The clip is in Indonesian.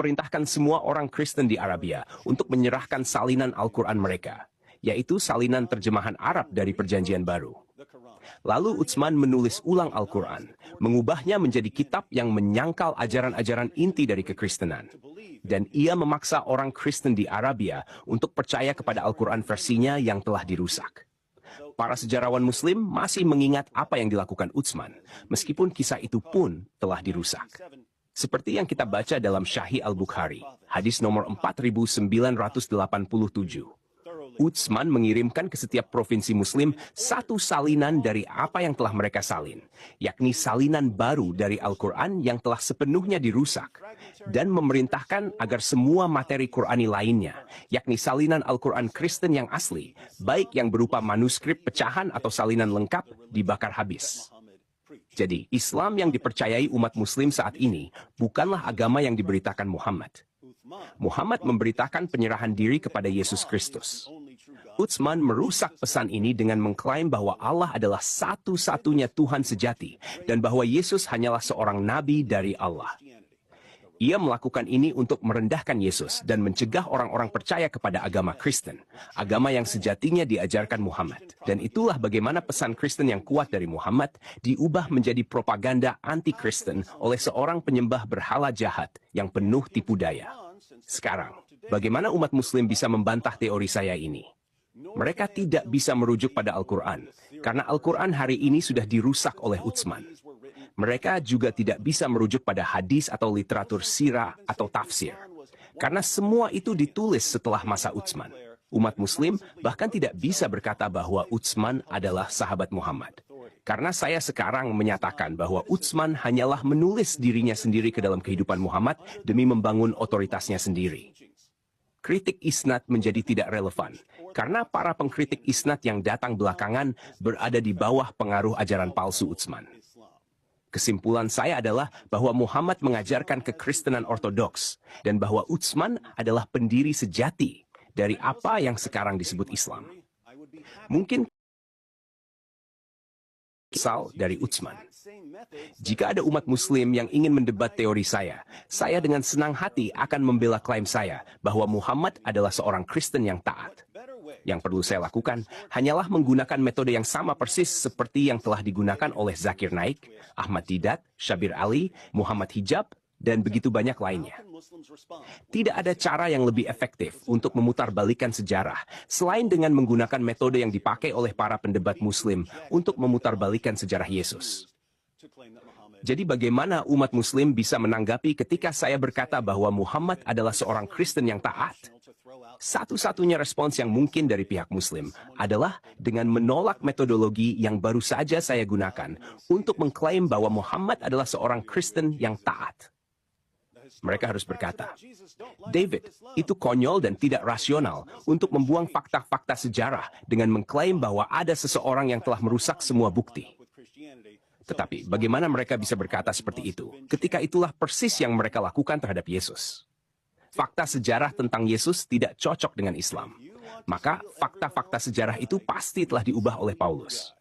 perintahkan semua orang Kristen di Arabia untuk menyerahkan salinan Al-Quran mereka, yaitu salinan terjemahan Arab dari Perjanjian Baru. Lalu Utsman menulis ulang Al-Quran, mengubahnya menjadi kitab yang menyangkal ajaran-ajaran inti dari kekristenan. Dan ia memaksa orang Kristen di Arabia untuk percaya kepada Al-Quran versinya yang telah dirusak. Para sejarawan Muslim masih mengingat apa yang dilakukan Utsman, meskipun kisah itu pun telah dirusak. Seperti yang kita baca dalam Sahih Al-Bukhari, hadis nomor 4987. Utsman mengirimkan ke setiap provinsi Muslim satu salinan dari apa yang telah mereka salin, yakni salinan baru dari Al-Quran yang telah sepenuhnya dirusak, dan memerintahkan agar semua materi Qurani lainnya, yakni salinan Al-Quran Kristen yang asli, baik yang berupa manuskrip pecahan atau salinan lengkap, dibakar habis. Jadi, Islam yang dipercayai umat Muslim saat ini bukanlah agama yang diberitakan Muhammad. Muhammad memberitakan penyerahan diri kepada Yesus Kristus. Utsman merusak pesan ini dengan mengklaim bahwa Allah adalah satu-satunya Tuhan sejati dan bahwa Yesus hanyalah seorang nabi dari Allah. Ia melakukan ini untuk merendahkan Yesus dan mencegah orang-orang percaya kepada agama Kristen, agama yang sejatinya diajarkan Muhammad. Dan itulah bagaimana pesan Kristen yang kuat dari Muhammad diubah menjadi propaganda anti-Kristen oleh seorang penyembah berhala jahat yang penuh tipu daya. Sekarang, bagaimana umat Muslim bisa membantah teori saya ini? Mereka tidak bisa merujuk pada Al-Quran, karena Al-Quran hari ini sudah dirusak oleh Utsman. Mereka juga tidak bisa merujuk pada hadis atau literatur sirah atau tafsir, karena semua itu ditulis setelah masa Utsman. Umat Muslim bahkan tidak bisa berkata bahwa Utsman adalah sahabat Muhammad. Karena saya sekarang menyatakan bahwa Utsman hanyalah menulis dirinya sendiri ke dalam kehidupan Muhammad demi membangun otoritasnya sendiri. Kritik isnad menjadi tidak relevan, karena para pengkritik isnad yang datang belakangan berada di bawah pengaruh ajaran palsu Utsman. Kesimpulan saya adalah bahwa Muhammad mengajarkan kekristenan ortodoks, dan bahwa Utsman adalah pendiri sejati dari apa yang sekarang disebut Islam. Mungkin asal dari Utsman. Jika ada umat Muslim yang ingin mendebat teori saya dengan senang hati akan membela klaim saya bahwa Muhammad adalah seorang Kristen yang taat. Yang perlu saya lakukan hanyalah menggunakan metode yang sama persis seperti yang telah digunakan oleh Zakir Naik, Ahmad Didat, Syabir Ali, Muhammad Hijab, dan begitu banyak lainnya. Tidak ada cara yang lebih efektif untuk memutarbalikkan sejarah selain dengan menggunakan metode yang dipakai oleh para pendebat Muslim untuk memutarbalikkan sejarah Yesus. Jadi bagaimana umat Muslim bisa menanggapi ketika saya berkata bahwa Muhammad adalah seorang Kristen yang taat? Satu-satunya respons yang mungkin dari pihak Muslim adalah dengan menolak metodologi yang baru saja saya gunakan untuk mengklaim bahwa Muhammad adalah seorang Kristen yang taat. Mereka harus berkata, David, itu konyol dan tidak rasional untuk membuang fakta-fakta sejarah dengan mengklaim bahwa ada seseorang yang telah merusak semua bukti. Tetapi bagaimana mereka bisa berkata seperti itu ketika itulah persis yang mereka lakukan terhadap Yesus? Fakta sejarah tentang Yesus tidak cocok dengan Islam. Maka fakta-fakta sejarah itu pasti telah diubah oleh Paulus.